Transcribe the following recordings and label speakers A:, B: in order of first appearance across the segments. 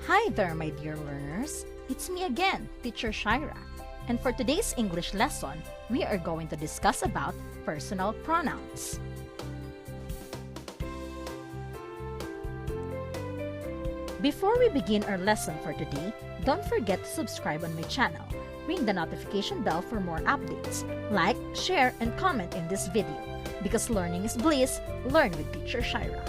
A: Hi there, my dear learners. It's me again, Teacher Shira. And for today's English lesson, we are going to discuss about personal pronouns. Before we begin our lesson for today, don't forget to subscribe on my channel. Ring the notification bell for more updates. Like, share, and comment in this video. Because learning is bliss, learn with Teacher Shira.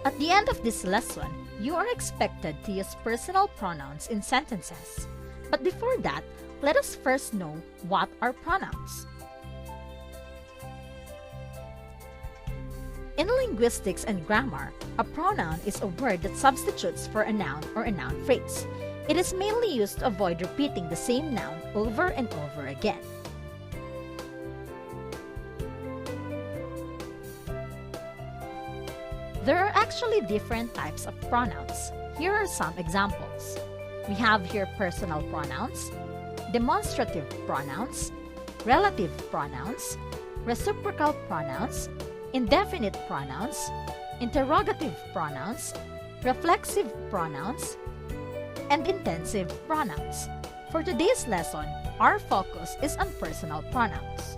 A: At the end of this lesson, you are expected to use personal pronouns in sentences. But before that, let us first know what are pronouns. In linguistics and grammar, a pronoun is a word that substitutes for a noun or a noun phrase. It is mainly used to avoid repeating the same noun over and over again. There are actually different types of pronouns. Here are some examples. We have here personal pronouns, demonstrative pronouns, relative pronouns, reciprocal pronouns, indefinite pronouns, interrogative pronouns, reflexive pronouns, and intensive pronouns. For today's lesson, our focus is on personal pronouns.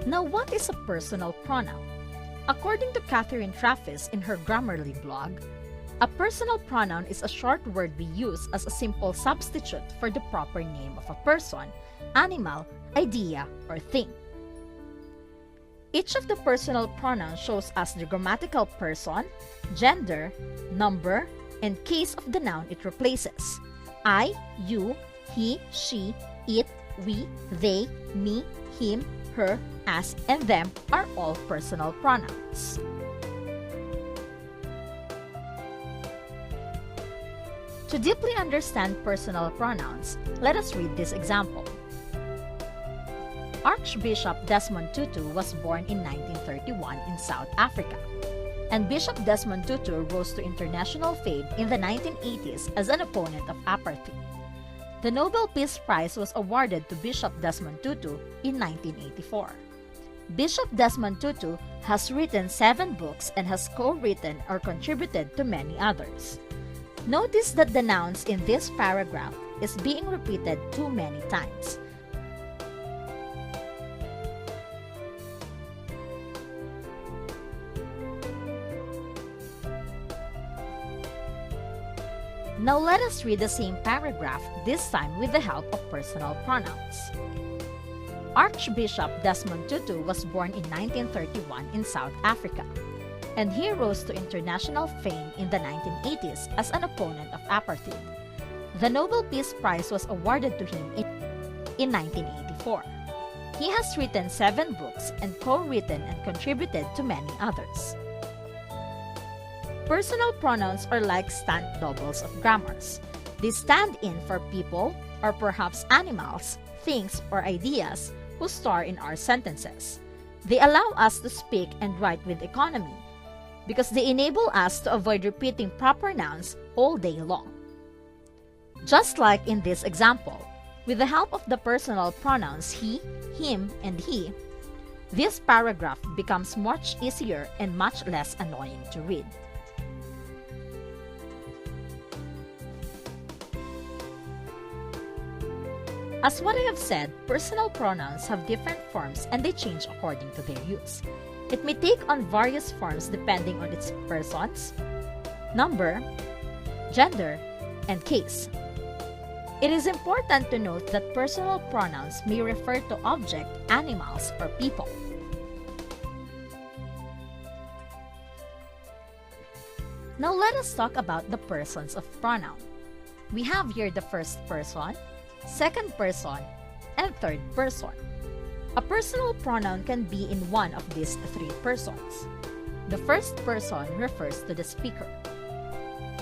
A: Now, what is a personal pronoun? According to Catherine Travis in her Grammarly blog, a personal pronoun is a short word we use as a simple substitute for the proper name of a person, animal, idea, or thing. Each of the personal pronouns shows us the grammatical person, gender, number, and case of the noun it replaces. I, you, he, she, it, we, they, me, him, her, us, and them are all personal pronouns. To deeply understand personal pronouns, let us read this example. Archbishop Desmond Tutu was born in 1931 in South Africa, and Bishop Desmond Tutu rose to international fame in the 1980s as an opponent of apartheid. The Nobel Peace Prize was awarded to Bishop Desmond Tutu in 1984. Bishop Desmond Tutu has written 7 books and has co-written or contributed to many others. Notice that the nouns in this paragraph is being repeated too many times. Now let us read the same paragraph, this time with the help of personal pronouns. Archbishop Desmond Tutu was born in 1931 in South Africa, and he rose to international fame in the 1980s as an opponent of apartheid. The Nobel Peace Prize was awarded to him in 1984. He has written 7 books and co-written and contributed to many others. Personal pronouns are like stunt doubles of grammars. They stand in for people or perhaps animals, things, or ideas who star in our sentences. They allow us to speak and write with economy because they enable us to avoid repeating proper nouns all day long. Just like in this example, with the help of the personal pronouns he, him, and he, this paragraph becomes much easier and much less annoying to read. As what I have said, personal pronouns have different forms and they change according to their use. It may take on various forms depending on its persons, number, gender, and case. It is important to note that personal pronouns may refer to object, animals, or people. Now let us talk about the persons of pronoun. We have here the first person, second person, and third person. A personal pronoun can be in one of these 3 persons. The first person refers to the speaker.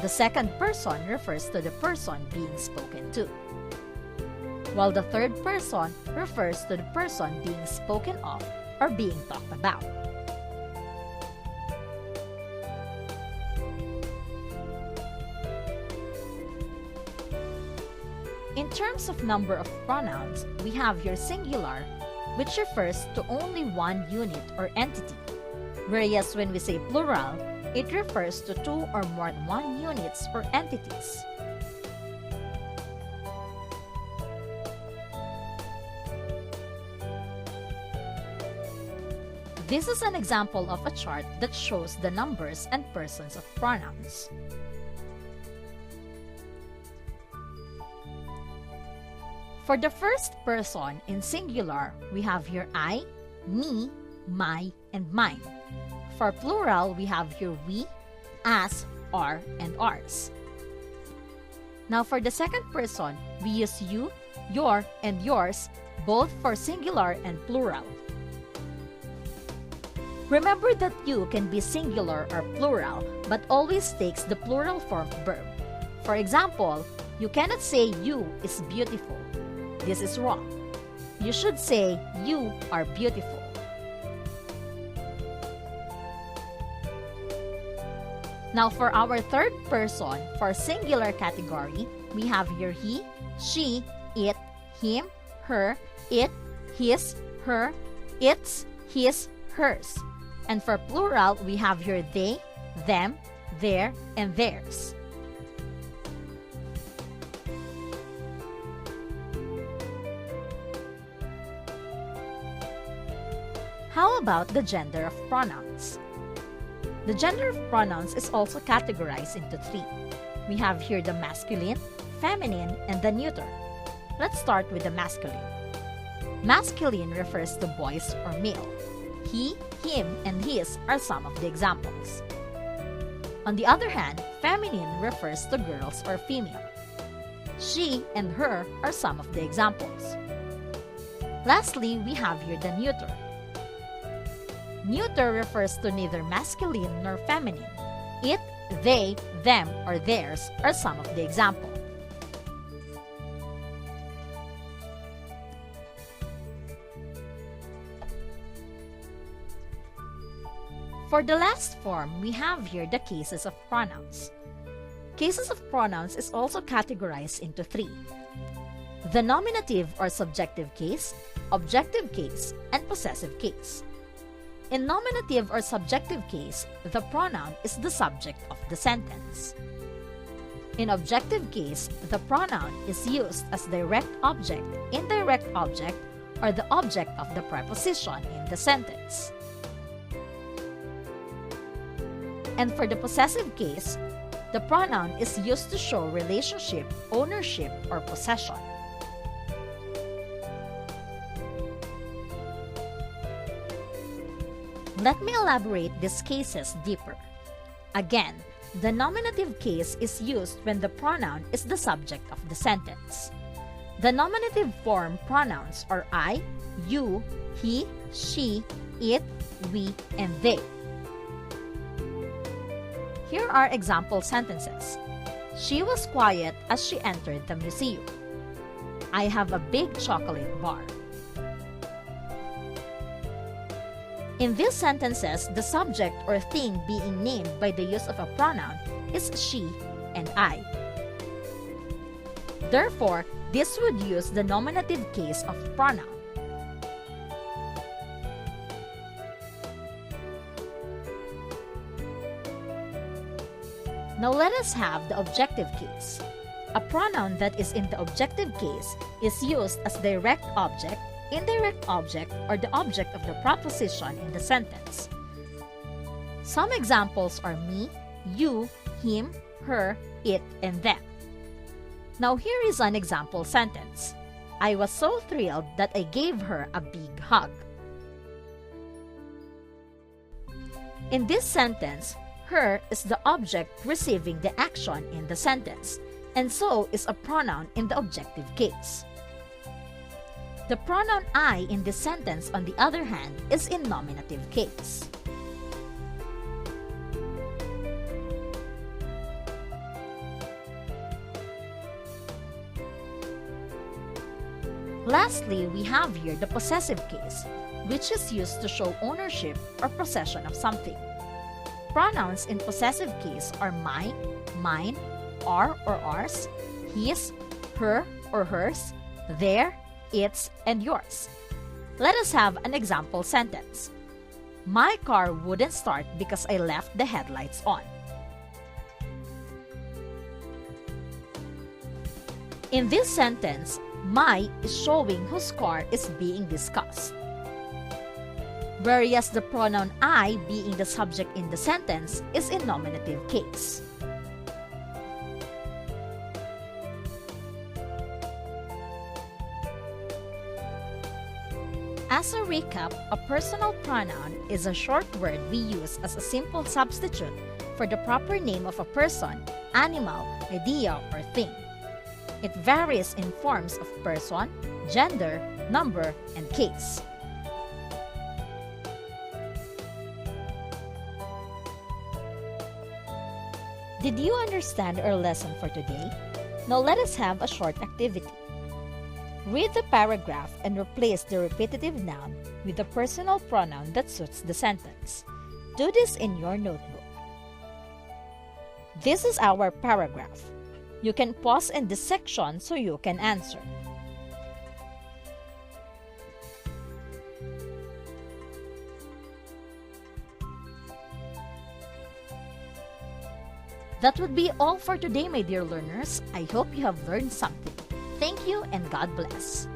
A: The second person refers to the person being spoken to, while the third person refers to the person being spoken of or being talked about. In terms of number of pronouns, we have your singular, which refers to only one unit or entity, whereas when we say plural, it refers to two or more than one units or entities. This is an example of a chart that shows the numbers and persons of pronouns. For the first person in singular, we have here I, me, my, and mine. For plural, we have here we, us, our, and ours. Now for the second person, we use you, your, and yours, both for singular and plural. Remember that you can be singular or plural, but always takes the plural form verb. For example, you cannot say you is beautiful. This is wrong. You should say you are beautiful. Now for our third person, for singular category, we have here he, she, it, him, her, it, his, her, its, his, hers. And for plural, we have here they, them, their, and theirs. How about the gender of pronouns? The gender of pronouns is also categorized into three. We have here the masculine, feminine, and the neuter. Let's start with the masculine. Masculine refers to boys or male. He, him, and his are some of the examples. On the other hand, feminine refers to girls or female. She and her are some of the examples. Lastly, we have here the neuter. Neuter refers to neither masculine nor feminine. It, they, them, or theirs are some of the examples. For the last form, we have here the cases of pronouns. Cases of pronouns is also categorized into three: the nominative or subjective case, objective case, and possessive case. In nominative or subjective case, the pronoun is the subject of the sentence. In objective case, the pronoun is used as direct object, indirect object, or the object of the preposition in the sentence. And for the possessive case, the pronoun is used to show relationship, ownership, or possession. Let me elaborate these cases deeper. Again, the nominative case is used when the pronoun is the subject of the sentence. The nominative form pronouns are I, you, he, she, it, we, and they. Here are example sentences. She was quiet as she entered the museum. I have a big chocolate bar. In these sentences, the subject or thing being named by the use of a pronoun is she and I. Therefore, this would use the nominative case of pronoun. Now let us have the objective case. A pronoun that is in the objective case is used as direct object, indirect object, or the object of the proposition in the sentence. Some examples are me, you, him, her, it, and them. Now here is an example sentence. I was so thrilled that I gave her a big hug. In this sentence, her is the object receiving the action in the sentence, and so is a pronoun in the objective case. The pronoun I in this sentence, on the other hand, is in nominative case. Lastly, we have here the possessive case, which is used to show ownership or possession of something. Pronouns in possessive case are my, mine, our or ours, his, her, or hers, their, its, and yours. Let us have an example sentence. My car wouldn't start because I left the headlights on. In this sentence, my is showing whose car is being discussed, whereas the pronoun I, being the subject in the sentence, is in nominative case. As a recap, a personal pronoun is a short word we use as a simple substitute for the proper name of a person, animal, idea, or thing. It varies in forms of person, gender, number, and case. Did you understand our lesson for today? Now let us have a short activity. Read the paragraph and replace the repetitive noun with the personal pronoun that suits the sentence. Do this in your notebook. This is our paragraph. You can pause in this section so you can answer. That would be all for today, my dear learners. I hope you have learned something. Thank you and God bless.